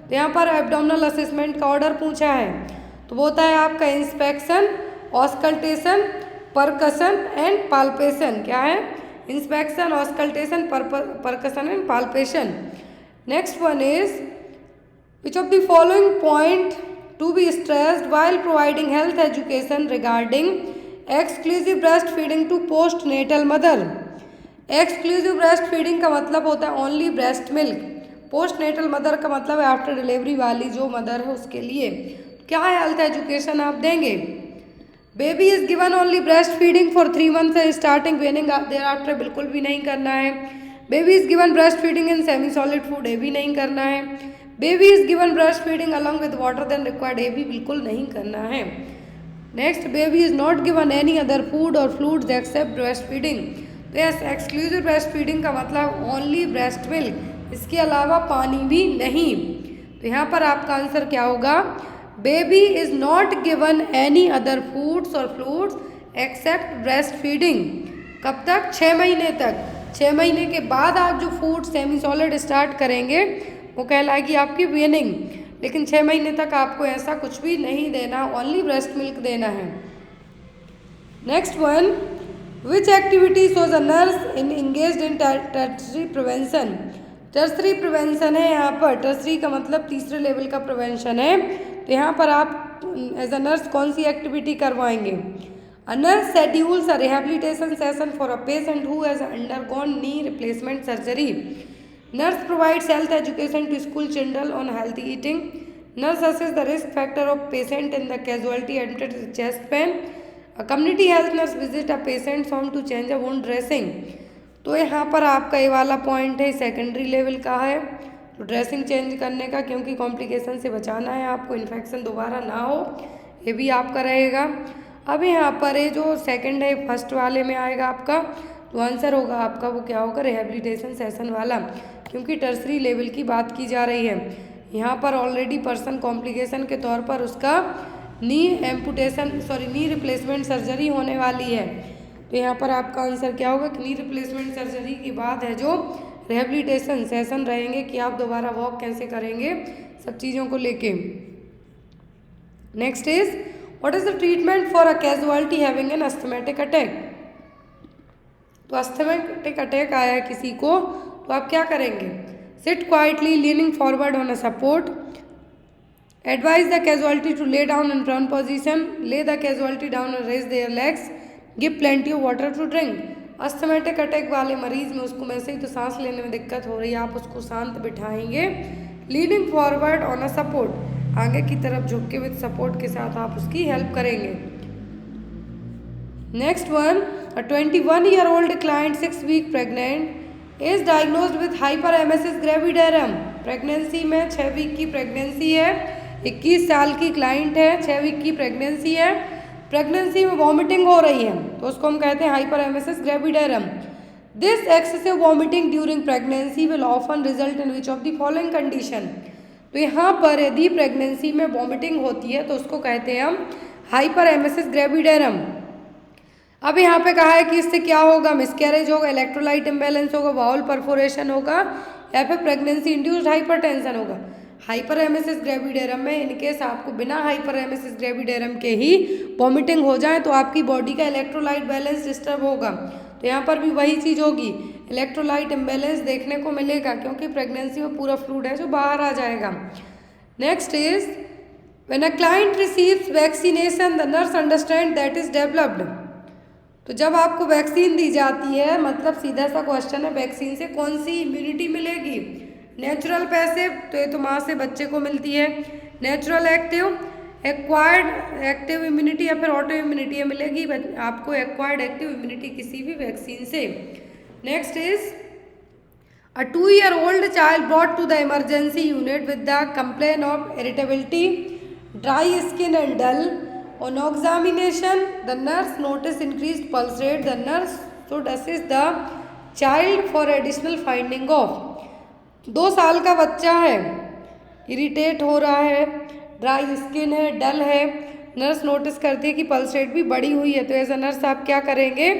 तो यहाँ पर एब्डोमिनल असेसमेंट का ऑर्डर पूछा है तो वो होता है आपका inspection, auscultation, percussion and palpation. क्या है, inspection, auscultation, percussion and palpation. Next one is which of the following point to be stressed while providing health education regarding exclusive breast feeding to postnatal mother. Exclusive breast feeding का मतलब होता है only breast milk. Postnatal mother का मतलब है आफ्टर डिलीवरी वाली जो मदर है उसके लिए क्या हेल्थ एजुकेशन आप देंगे। Baby is given only breast feeding for 3 months starting weaning thereafter, बिल्कुल भी नहीं करना है। Baby is given breast feeding in semi solid food, ये भी नहीं करना है। Baby is given breast feeding along with water then required, ये भी बिल्कुल नहीं करना है। Next, baby is not given any other food और फ्लूइड्स एक्सेप्ट ब्रेस्ट फीडिंग। तो यस, एक्सक्लूसिव ब्रेस्ट फीडिंग का मतलब ओनली ब्रेस्ट मिल्क, इसके अलावा पानी भी नहीं। तो यहाँ पर आपका आंसर क्या होगा, baby is not given any other foods और फ्लूइड्स एक्सेप्ट ब्रेस्ट फीडिंग। कब तक, 6 महीने तक। 6 महीने के बाद आप जो फूड सेमी सॉलिड स्टार्ट करेंगे वो कहलाएगी आपकी वीनिंग, लेकिन 6 महीने तक आपको ऐसा कुछ भी नहीं देना, ओनली ब्रेस्ट मिल्क देना है। Next one, which activities was a nurse in engaged in tertiary prevention. Tertiary prevention है यहाँ पर, टर्सरी का मतलब तीसरे लेवल का प्रिवेंशन है। तो यहाँ पर आप एज अ नर्स कौन सी एक्टिविटी करवाएंगे। A nurse schedules a rehabilitation session for a patient who has undergone knee replacement surgery. Nurse provides health education to school children on healthy eating. Nurse assesses the risk factor of patient in the casualty admitted with chest pain. A community health nurse visit a patient's home to change a wound dressing. तो यहाँ पर आपका ये वाला पॉइंट है, सेकेंडरी लेवल का है, तो ड्रेसिंग चेंज करने का, क्योंकि कॉम्प्लिकेशन से बचाना है आपको, इन्फेक्शन दोबारा ना हो, ये भी आपका रहेगा। अब यहाँ पर ये जो सेकंड है फर्स्ट वाले में आएगा आपका, तो आंसर होगा आपका वो क्या होगा, रिहेबिलिटेशन सेशन वाला, क्योंकि टर्सरी लेवल की बात की जा रही है। यहाँ पर ऑलरेडी पर्सन कॉम्प्लिकेशन के तौर पर उसका नी रिप्लेसमेंट सर्जरी होने वाली है। तो यहाँ पर आपका आंसर क्या होगा कि नी रिप्लेसमेंट सर्जरी के बाद है जो रिहेबिलिटेशन सेशन रहेंगे कि आप दोबारा वॉक कैसे करेंगे, सब चीज़ों को लेके। Next is what is the treatment for a casualty having an asthmatic attack. तो अस्थमेटिक अटैक आया है किसी को तो आप क्या करेंगे, sit quietly leaning forward on a support, advise the casualty to lay down in prone position, lay the casualty down और raise their legs, give plenty of water to drink. Asthmatic attack वाले मरीज में उसको वैसे ही तो सांस लेने में दिक्कत हो रही है, आप उसको शांत बिठाएंगे, leaning forward on a support, आगे की तरफ झुक के विद सपोर्ट के साथ आप उसकी हेल्प करेंगे। Next one, a 21-year-old client 6 weeks pregnant is diagnosed with hyperemesis gravidarum. Pregnancy में 6 वीक की प्रेगनेंसी है, 21 साल की क्लाइंट है, 6 वीक की प्रेगनेंसी है, प्रेगनेंसी में वॉमिटिंग हो रही है तो उसको हम कहते हैं hyperemesis gravidarum. This excessive vomiting during pregnancy will often result in which of the following condition. तो यहाँ पर यदि प्रेगनेंसी में वॉमिटिंग होती है तो उसको कहते हैं हम हाइपरेमेसिस ग्रेविडेरम। अब यहाँ पे कहा है कि इससे क्या होगा, मिसकैरेज होगा, इलेक्ट्रोलाइट इम्बैलेंस होगा, बाउल परफोरेशन होगा या फिर प्रेगनेंसी इंड्यूस्ड हाइपरटेंशन होगा। हाइपरेमेसिस ग्रेविडेरम में इनकेस आपको बिना हाइपरेमेसिस ग्रेविडेरम के ही वॉमिटिंग हो जाए तो आपकी बॉडी का इलेक्ट्रोलाइट बैलेंस डिस्टर्ब होगा। तो यहाँ पर भी वही चीज़ होगी, इलेक्ट्रोलाइट इम्बैलेंस देखने को मिलेगा क्योंकि प्रेगनेंसी में पूरा फ्लूइड है जो बाहर आ जाएगा। Next is when a client receives vaccination the nurse understand that is developed. तो जब आपको वैक्सीन दी जाती है, मतलब सीधा सा क्वेश्चन है, वैक्सीन से कौन सी इम्यूनिटी मिलेगी, नेचुरल पैसिव, तो ये तो माँ से बच्चे को मिलती है, natural active, acquired active immunity या फिर ऑटो इम्यूनिटी मिलेगी आपको एक्वायर्ड एक्टिव इम्यूनिटी किसी भी वैक्सीन से। Next is a 2-year-old child brought to the emergency unit with the complaint of irritability, dry skin and dull. On examination, the nurse noticed increased pulse rate. The nurse should assist the child for additional finding of. 2 साल का बच्चा है, इरिटेट हो रहा है, ड्राई स्किन है, डल है, नर्स नोटिस करती है कि पल्स रेट भी बढ़ी हुई है तो एज अ नर्स आप क्या करेंगे,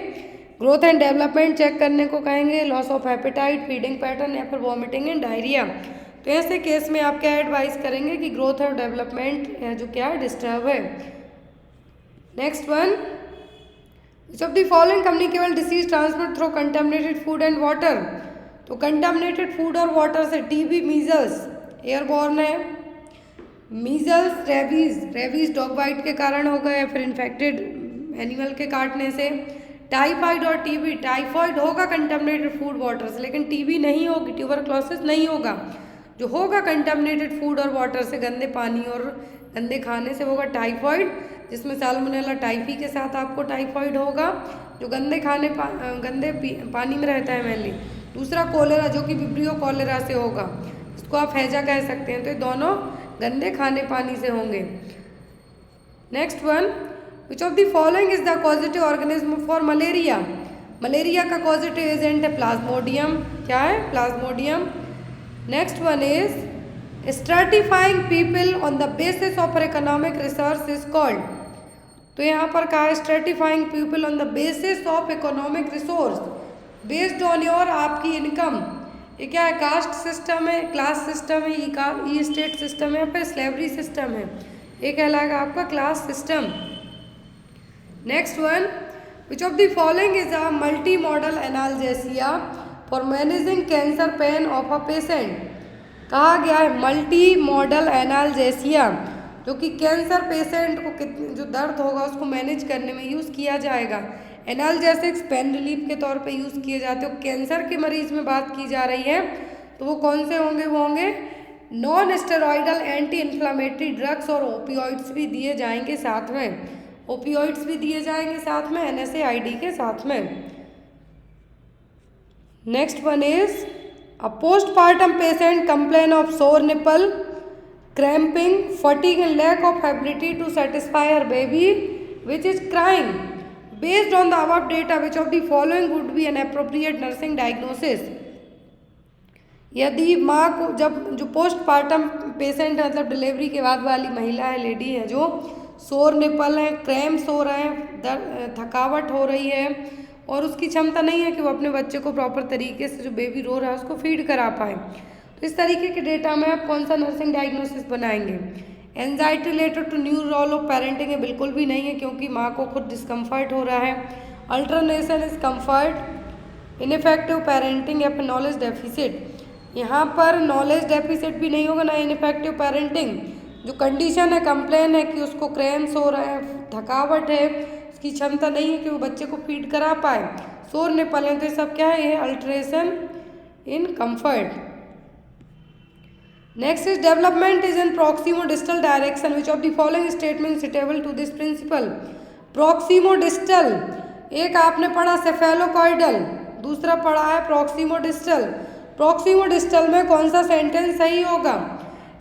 ग्रोथ एंड डेवलपमेंट चेक करने को कहेंगे, loss of appetite, feeding pattern या फिर वॉमिटिंग एंड डायरिया। तो ऐसे केस में आप क्या एडवाइस करेंगे कि ग्रोथ और डेवलपमेंट जो क्या है डिस्टर्ब है। Next one, which of the following communicable disease transmit through contaminated food and water. तो कंटामिनेटेड फूड और वाटर से टीबी, मीजल्स एयरबॉर्न है, मीजल्स रेबीज डॉग बाइट के कारण होगा या फिर इन्फेक्टेड एनिमल के काटने से, टाइफाइड और टीबी, टाइफाइड होगा कंटामिनेटेड फूड वाटर से लेकिन टीबी नहीं होगी, ट्यूबरक्लोसिस नहीं होगा, जो होगा कंटामिनेटेड फूड और वाटर से, गंदे पानी और गंदे खाने से होगा टाइफाइड, जिसमें साल्मोनेला टाइफी के साथ आपको टाइफाइड होगा जो गंदे पानी में रहता है मेनली। दूसरा कोलेरा जो कि विब्रियो कोलेरा से होगा, इसको आप हैजा कह सकते हैं। तो ये दोनों गंदे खाने पानी से होंगे। Next one, which of the following is the causative organism for malaria. Malaria का कॉजेटिव एजेंट है प्लाज्मोडियम, क्या है plasmodium. Next one is stratifying people on the basis of economic research is called. तो यहाँ पर कहा है stratifying people on the basis of economic resource, based on your आपकी इनकम। ये क्या है, कास्ट सिस्टम है, क्लास सिस्टम है, ई स्टेट सिस्टम है, फिर स्लेवरी सिस्टम है, ये कहलाएगा आपका class system. Next one, which of the following is a multi modal analgesia for managing cancer pain of a patient. कहा गया है मल्टी मॉडल एनाल्जेसिया जो कि कैंसर पेशेंट को कितने जो दर्द होगा उसको मैनेज करने में यूज़ किया जाएगा। एनाल्जेसिक्स पेन रिलीफ के तौर पे यूज़ किए जाते हो। कैंसर के मरीज में बात की जा रही है तो वो कौन से होंगे, वो होंगे non steroidal anti inflammatory drugs और ओपियोइड्स भी दिए जाएंगे साथ में, ओपियोइड्स भी दिए जाएंगे साथ में NSAID के साथ में। Next one is a postpartum patient complain of sore nipple, cramping, fatigue and lack of ability to satisfy her baby which is crying. Based on the above data, which of the following would be an appropriate nursing diagnosis? यदि माँ को जो पोस्टपार्टम पेशेंट है, मतलब डिलीवरी के बाद वाली महिला है, लेडी है, जो सोर निपल है, क्रैम्प्स हो रहे हैं, थकावट हो रही है और उसकी क्षमता नहीं है कि वो अपने बच्चे को प्रॉपर तरीके से जो बेबी रो रहा है उसको फीड करा पाए, तो इस तरीके के डेटा में आप कौन सा नर्सिंग डायग्नोसिस बनाएंगे। Anxiety related to new role of parenting है, बिल्कुल भी नहीं है क्योंकि माँ को खुद डिस्कम्फर्ट हो रहा है। Alternation is comfort, ineffective parenting या फिर नॉलेज डेफिसिट, यहाँ पर नॉलेज डेफिसिट भी नहीं होगा ना इनफेक्टिव पेरेंटिंग। जो कंडीशन है, कंप्लेन है कि उसको क्रैम्प्स हो रहा है, थकावट है, उसकी क्षमता नहीं है कि वो बच्चे को फीड करा पाए, सोर निपल है, तो ये सब क्या है, ये alteration in comfort. Next is development is in proximo-distal direction. Which of the following statements suitable to this principle? Proximo-distal, एक आपने पढ़ा सेफेलोकॉइडल, दूसरा पढ़ा है proximo-distal। प्रॉक्सिमो डिस्टल में कौन सा सेंटेंस सही होगा?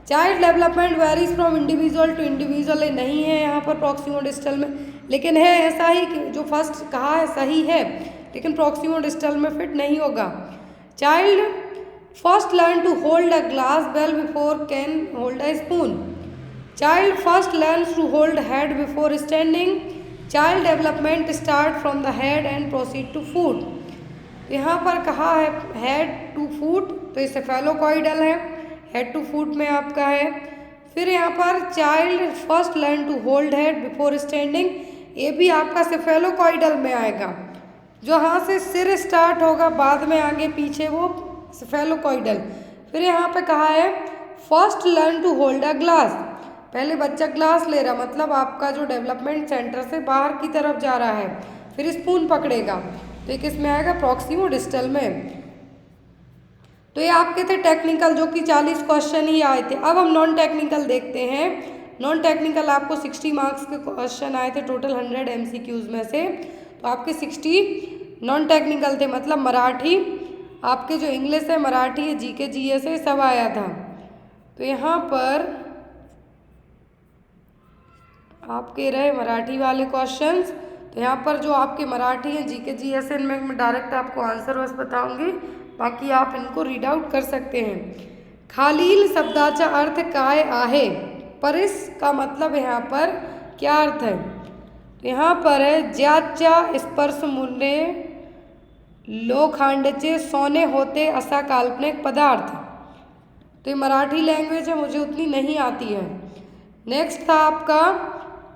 Child development varies from individual to individual, नहीं है यहाँ पर प्रॉक्सिमो डिस्टल में, लेकिन है ऐसा ही कि जो फर्स्ट कहा है सही है, लेकिन प्रॉक्सिमो डिस्टल में फिट नहीं होगा। Child first learn to hold a glass bell before can hold a spoon. Child first learns to hold head before standing. Child development start from the head and proceed to foot. यहाँ पर कहा है हेड टू फूट, तो ये सेफेलोकॉइडल है, हेड टू फूट में आपका है। फिर यहाँ पर child first learn to hold head before standing, ये भी आपका सेफेलोकॉइडल में आएगा। जो यहाँ से सिर स्टार्ट होगा बाद में आगे पीछे वो सेफेलोकॉइडल। फिर यहाँ पे कहा है first learn to hold a glass, पहले बच्चा ग्लास ले रहा, मतलब आपका जो डेवलपमेंट सेंटर से बाहर की तरफ जा रहा है। फिर स्पून पकड़ेगा, तो ये किस में आएगा? प्रॉक्सिमो डिस्टल में। तो ये आपके थे टेक्निकल, जो कि 40 क्वेश्चन ही आए थे। अब हम नॉन टेक्निकल देखते हैं। नॉन टेक्निकल आपको 60 मार्क्स के क्वेश्चन आए थे टोटल 100 MCQs में से, तो आपके 60 नॉन टेक्निकल थे, मतलब मराठी, आपके जो इंग्लिश है, मराठी है, GK GS है, सब आया था। तो यहाँ पर आपके रहे मराठी वाले क्वेश्चंस। तो यहाँ पर जो आपके मराठी हैं, GK GS है, इनमें मैं डायरेक्ट आपको आंसर बस बताऊंगी, बाकी आप इनको रीड आउट कर सकते हैं। खालील शब्दाचा अर्थ काय आहे, परिस का मतलब यहाँ पर क्या अर्थ है? तो यहाँ पर है ज्याच्या स्पर्श मूल्य लोखंडचे सोने होते असा काल्पनिक पदार्थ। तो ये मराठी लैंग्वेज है, मुझे उतनी नहीं आती है। नेक्स्ट था आपका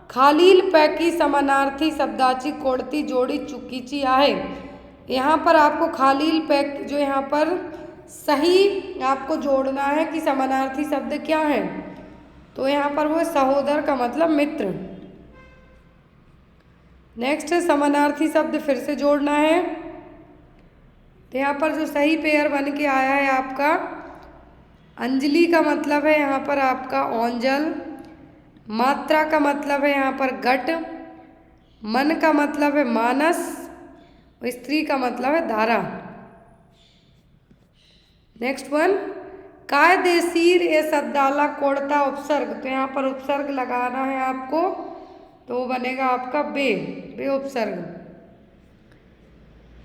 खालील पैकी समानार्थी शब्दाची कोणती जोडी चुकीची आहे। यहाँ पर आपको खालील पैक जो यहाँ पर सही आपको जोड़ना है कि समानार्थी शब्द क्या है, तो यहाँ पर वो सहोदर का मतलब मित्र। नेक्स्ट है समानार्थी शब्द फिर से जोड़ना है। तो यहाँ पर जो सही पेयर बन के आया है आपका अंजलि का मतलब है यहाँ पर आपका ओंजल, मात्रा का मतलब है यहाँ पर घट, मन का मतलब है मानस, और स्त्री का मतलब है धारा। नेक्स्ट वन कायदेशीर ए शब्दाला कोड़ता उपसर्ग, तो यहाँ पर उपसर्ग लगाना है आपको, तो वो बनेगा आपका बे उपसर्ग।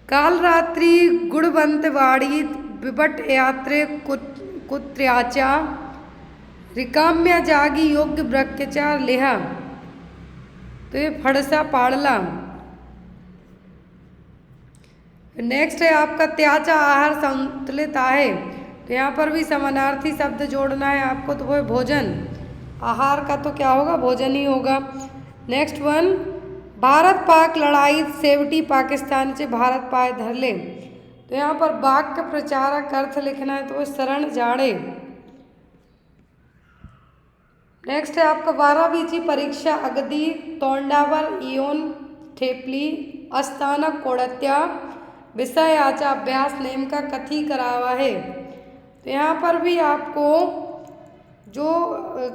काल रात्रि गुणवंत वाड़ी विबट यात्रे कुत्र्याचा रिकाम्या जागी योग्य ब्रह्मचार लेहा, तो ये फड़सा पाड़ला। नेक्स्ट है आपका त्याचा आहार संतुलित आहे, तो यहाँ पर भी समानार्थी शब्द जोड़ना है आपको, तो वो है भोजन। आहार का तो क्या होगा? भोजन ही होगा। नेक्स्ट वन भारत पाक लड़ाई सेवटी पाकिस्तान से भारत पाए धरले, तो यहाँ पर वाक्य प्रचारक अर्थ लिखना है, तो वो शरण जाड़े। नेक्स्ट है आपका 12वीची परीक्षा अगदी तोंडावर इयोन ठेपली अस्थानक कोड़त्या विषयाचा अभ्यास नेमका कथी करावा है। तो यहाँ पर भी आपको जो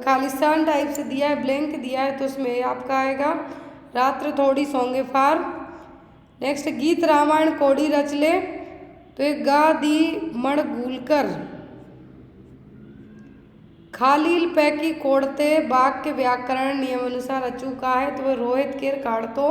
खालिस्तान टाइप से दिया है, ब्लैंक दिया है, तो उसमें आपका आएगा रात्र थोड़ी सोंगे फार। नेक्स्ट गीत रामायण कोड़ी रचले, तो एक गा दी मण गूलकर। खालील पैकी कोड़ते वाक्य व्याकरण नियम अनुसार अचूका है, तो वह रोहित केर काढ़तो।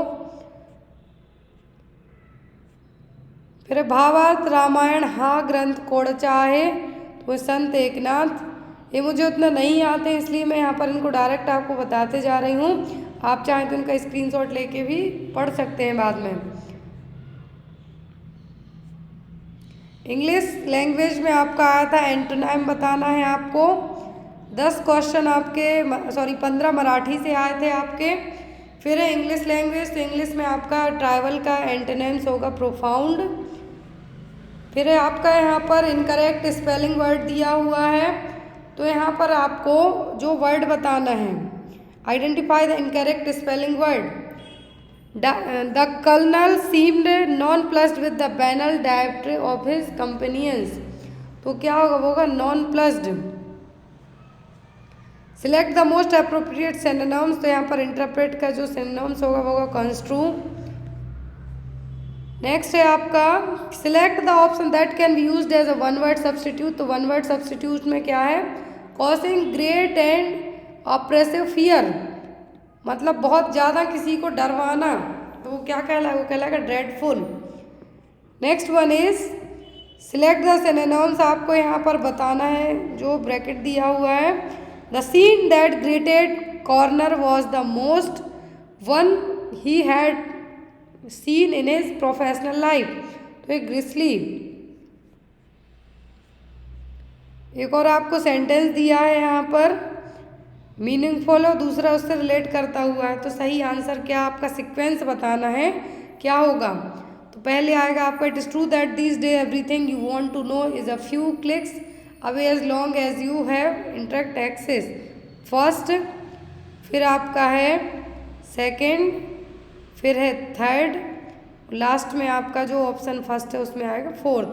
फिर भावार्थ रामायण हा ग्रंथ कोड़चा है, तो संत एकनाथ। ये मुझे उतना नहीं आते, इसलिए मैं यहाँ पर इनको डायरेक्ट आपको बताते जा रही हूँ। आप चाहें तो इनका स्क्रीनशॉट लेके भी पढ़ सकते हैं बाद में। इंग्लिश लैंग्वेज में आपका आया था एंटोनिम बताना है आपको। 10 क्वेश्चन आपके 15 मराठी से आए थे आपके। फिर है इंग्लिश लैंग्वेज, तो इंग्लिश में आपका ट्राइवल का एंटोनिम्स होगा प्रोफाउंड। फिर है आपका यहाँ पर इनकरेक्ट स्पेलिंग वर्ड दिया हुआ है, तो यहाँ पर आपको जो वर्ड बताना है, identify the incorrect spelling word. The colonel seemed nonplussed with the banal directory of his companions, तो क्या होगा? वो होगा nonplussed. Select the most appropriate synonyms, तो यहाँ पर इंटरप्रेट का जो सिनोनिम्स होगा वो होगा कंस्ट्रू। नेक्स्ट है आपका select the option that can be used as a one word substitute. तो वन वर्ड सब्सटीट्यूट में क्या है, causing great and oppressive fear, मतलब बहुत ज़्यादा किसी को डरवाना, तो वो क्या कहलाएगा, वो कहलाएगा dreadful. Next one is select the synonyms, आपको यहाँ पर बताना है जो ब्रैकेट दिया हुआ है। The scene that greeted coroner was the most one he had seen in his professional life, तो एक ग्रिसली। एक और आपको सेंटेंस दिया है यहाँ पर मीनिंगफुल और दूसरा उससे रिलेट करता हुआ है, तो सही आंसर क्या, आपका सीक्वेंस बताना है क्या होगा। तो पहले आएगा आपका it is true that this day everything you want to know is a few clicks away as long as you have interact access, first. फिर आपका है सेकंड, फिर है थर्ड, लास्ट में आपका जो ऑप्शन फर्स्ट है उसमें आएगा फोर्थ।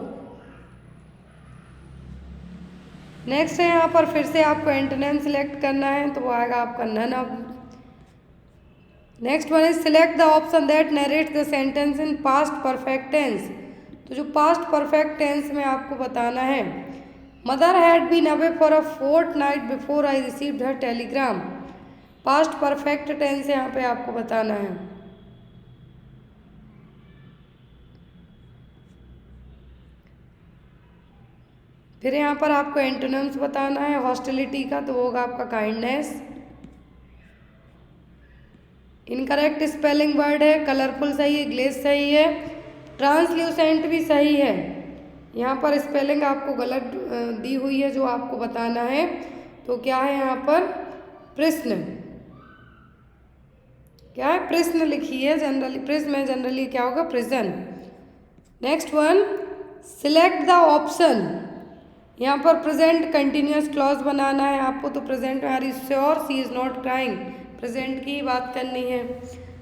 नेक्स्ट है यहाँ पर फिर से आपको एंटोनिम सिलेक्ट करना है, तो वो आएगा आपका none of. Next one is select the option that narrate the sentence in past perfect tense. तो जो पास्ट परफेक्ट टेंस में आपको बताना है, mother had been away for a fortnight before I received her telegram, past perfect tense यहाँ पे आपको बताना है। फिर यहाँ पर आपको एंटोनिम्स बताना है हॉस्टिलिटी का, तो वो होगा आपका काइंडनेस। इनकरेक्ट स्पेलिंग वर्ड है, कलरफुल सही है, ग्लेज सही है, ट्रांसल्यूसेंट भी सही है। यहाँ पर स्पेलिंग आपको गलत दी हुई है जो आपको बताना है, तो क्या है यहाँ पर प्रश्न, क्या है प्रश्न लिखी है, जनरली प्रिज्म में जनरली क्या होगा prison. Next one select the option, यहाँ पर प्रेजेंट कंटिन्यूअस क्लॉज बनाना है आपको, तो प्रेजेंट में are you sure she is not crying, present की बात करनी है।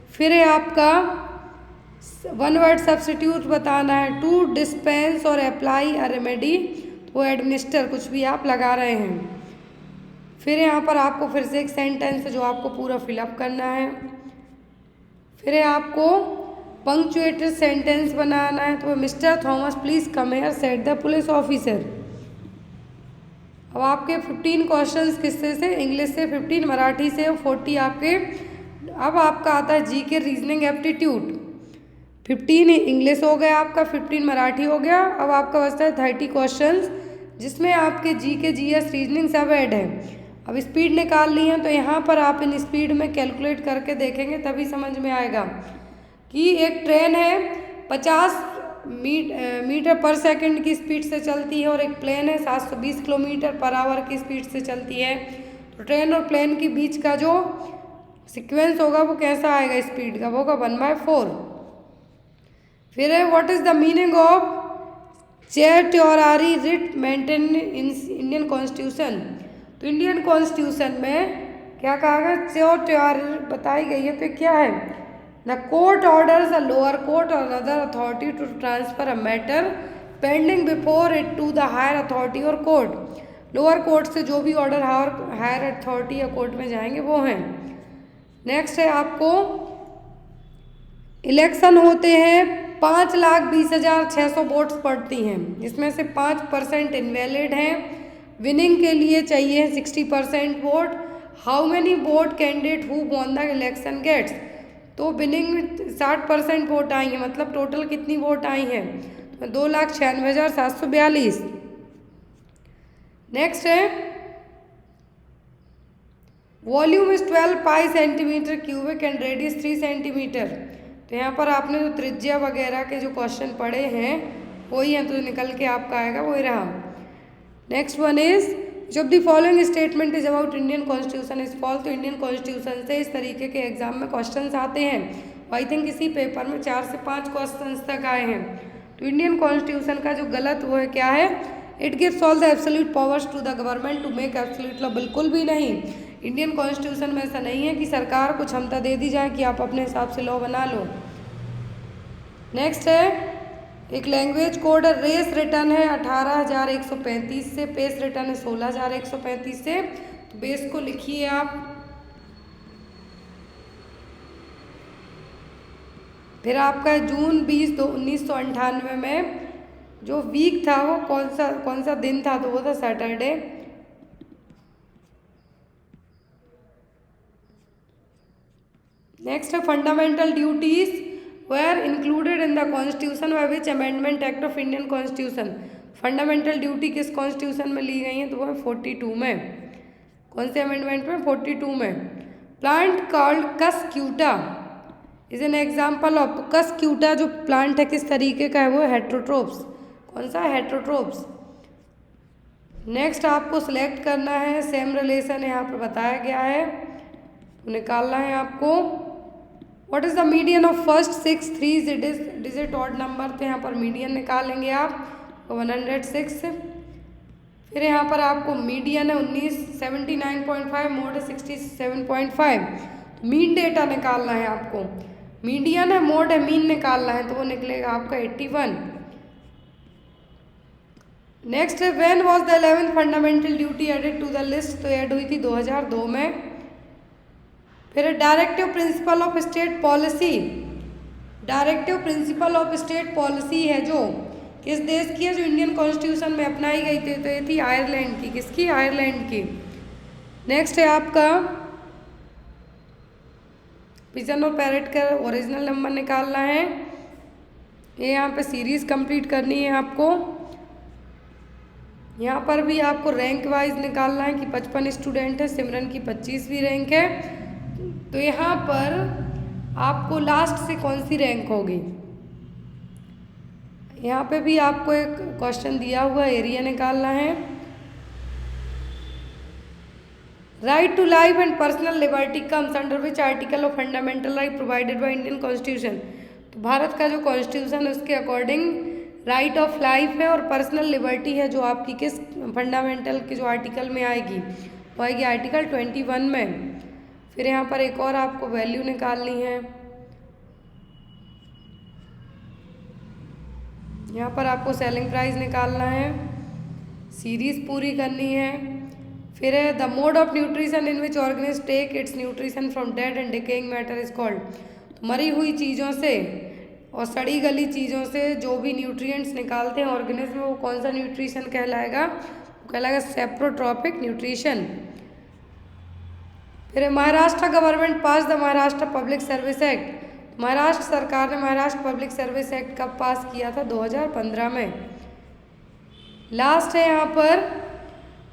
फिर है आपका वन वर्ड सब्स्टिट्यूट बताना है, टू डिस्पेंस और अप्लाई अ रेमेडी, तो एडमिनिस्टर कुछ भी आप लगा रहे हैं। फिर यहाँ पर आपको फिर से एक सेंटेंस है जो आपको पूरा फिलअप करना है। फिर है आपको पंक्चुएटेड सेंटेंस बनाना है, तो mister Thomas please come here said the police officer. अब आपके 15 क्वेश्चंस किससे से, इंग्लिश से 15, मराठी से 40 आपके। अब आपका आता है जी के रीजनिंग एप्टीट्यूड, 15 इंग्लिश हो गया आपका, 15 मराठी हो गया। अब आपका बचता है 30 क्वेश्चंस जिसमें आपके जी के जीएस रीजनिंग सब ऐड है। अब स्पीड निकाल ली है, तो यहाँ पर आप इन स्पीड में कैलकुलेट करके देखेंगे तभी समझ में आएगा कि एक ट्रेन है 50 मीटर पर सेकंड की स्पीड से चलती है और एक प्लेन है 720 किलोमीटर पर आवर की स्पीड से चलती है। तो ट्रेन और प्लेन के बीच का जो सीक्वेंस होगा वो कैसा आएगा स्पीड का, वो होगा 1/4। फिर है what is the meaning of certiorari writ maintain in Indian constitution. तो इंडियन कॉन्स्टिट्यूशन में क्या कहा गया, चेयरटोरारी बताई गई है, तो क्या है, The court orders a lower court or another authority to transfer a matter pending before it to the higher authority or court. Lower court से जो भी ऑर्डर हायर अथॉरिटी या कोर्ट में जाएंगे वो हैं। नेक्स्ट है आपको इलेक्शन होते हैं 5,20,600 वोट्स पड़ती हैं, जिसमें से 5% इनवैलिड हैं। विनिंग के लिए चाहिए 60% vote. How many vote candidate who won the election gets, तो विनिंग में 60% वोट आई हैं, मतलब टोटल कितनी वोट आई हैं, तो 2,96,742। नेक्स्ट है volume is 12 pi centimetre cubic and radius 3 centimetre. तो यहाँ पर आपने जो त्रिज्या वगैरह के जो क्वेश्चन पढ़े हैं वही हैं, तो निकल के आपका आएगा वही रहा। नेक्स्ट वन इज जब the following statement is about Indian constitution is false. तो इंडियन कॉन्स्टिट्यूशन से इस तरीके के एग्जाम में क्वेश्चंस आते हैं। आई थिंक इसी पेपर में 4 से 5 क्वेश्चंस तक आए हैं। तो इंडियन कॉन्स्टिट्यूशन का जो गलत वो है क्या है, it gives all the absolute powers to the government to make absolute law. बिल्कुल भी नहीं, इंडियन कॉन्स्टिट्यूशन में ऐसा नहीं है कि सरकार को क्षमता दे दी जाए कि आप अपने हिसाब से लॉ बना लो। नेक्स्ट है एक लैंग्वेज कोड है, रेस रिटर्न है 18,135 से, पेस रिटर्न है 16,135 से। तो बेस को लिखिए आप, फिर आपका जून 1998 में जो वीक था वो कौन सा दिन था, तो वो था सैटरडे। नेक्स्ट है fundamental duties were included in the constitution by which amendment act of Indian constitution. Fundamental duty किस कॉन्स्टिट्यूशन में ली गई है, तो वो है 42 में। कौन से अमेंडमेंट में, 42 में। Plant called Cuscuta is an example of, Cuscuta जो प्लांट है किस तरीके का है, वो हेट्रोट्रोप्स। कौन सा, हेट्रोट्रोप्स। नेक्स्ट आपको सिलेक्ट करना है, सेम रिलेशन यहाँ पर बताया गया है, तो निकालना है आपको। What is the median of first 6 3 digit odd number, तो यहाँ पर मीडियन निकालेंगे आप 106। फिर यहाँ पर आपको मीडियन है 79.5, मोड है 67.5। मीन डेटा निकालना है आपको, मीडियन है, मोड है, मीन निकालना है, तो वो निकलेगा आपका 81। नेक्स्ट है when was the 11th fundamental duty added to the list, तो ऐड हुई थी 2002 में। फिर directive principle of state policy, directive principle of state policy है जो किस देश की है, जो इंडियन कॉन्स्टिट्यूशन में अपनाई गई थी, तो ये थी आयरलैंड की। किसकी, आयरलैंड की। नेक्स्ट है आपका पिजन और पैरेट का ओरिजिनल नंबर निकालना है। ये यहाँ पे सीरीज कंप्लीट करनी है आपको। यहाँ पर भी आपको रैंक वाइज निकालना है कि 55 स्टूडेंट है, सिमरन की 25वीं रैंक है, तो यहाँ पर आपको लास्ट से कौन सी रैंक होगी। यहाँ पे भी आपको एक क्वेश्चन दिया हुआ, एरिया निकालना है। Right to life and personal liberty comes under which article of fundamental right provided by Indian constitution. तो भारत का जो कॉन्स्टिट्यूशन है उसके अकॉर्डिंग राइट ऑफ लाइफ है और पर्सनल लिबर्टी है, जो आपकी किस फंडामेंटल के जो आर्टिकल में आएगी, वो आएगी आर्टिकल 21 में। फिर यहाँ पर एक और आपको वैल्यू निकालनी है, यहाँ पर आपको सेलिंग प्राइस निकालना है, सीरीज पूरी करनी है। फिर है the mode of nutrition in which organism take its nutrition from dead and decaying matter is called. तो मरी हुई चीज़ों से और सड़ी गली चीज़ों से जो भी न्यूट्रिएंट्स निकालते हैं ऑर्गेनिज्म, वो कौन सा न्यूट्रिशन कहलाएगा, वो कहलाएगा सेप्रोट्रॉपिक न्यूट्रिशन। फिर Maharashtra government pass the Maharashtra public service act. Maharashtra सरकार ने महाराष्ट्र पब्लिक सर्विस एक्ट कब पास किया था, 2015 में। लास्ट है यहाँ पर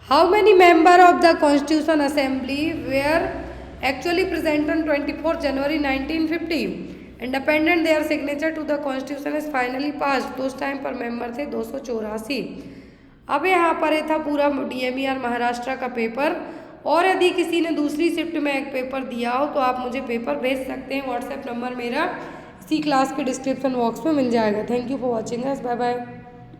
how many member of the constitution assembly were actually present on 24 January 1950 independent their signature to the constitution is finally passed. तो उस टाइम पर मेंबर थे 284। अब यहाँ पर ये था पूरा DMER महाराष्ट्र का पेपर, और यदि किसी ने दूसरी शिफ्ट में एक पेपर दिया हो तो आप मुझे पेपर भेज सकते हैं। व्हाट्सएप नंबर मेरा इसी क्लास के डिस्क्रिप्शन बॉक्स में मिल जाएगा। Thank you for watching us, bye bye.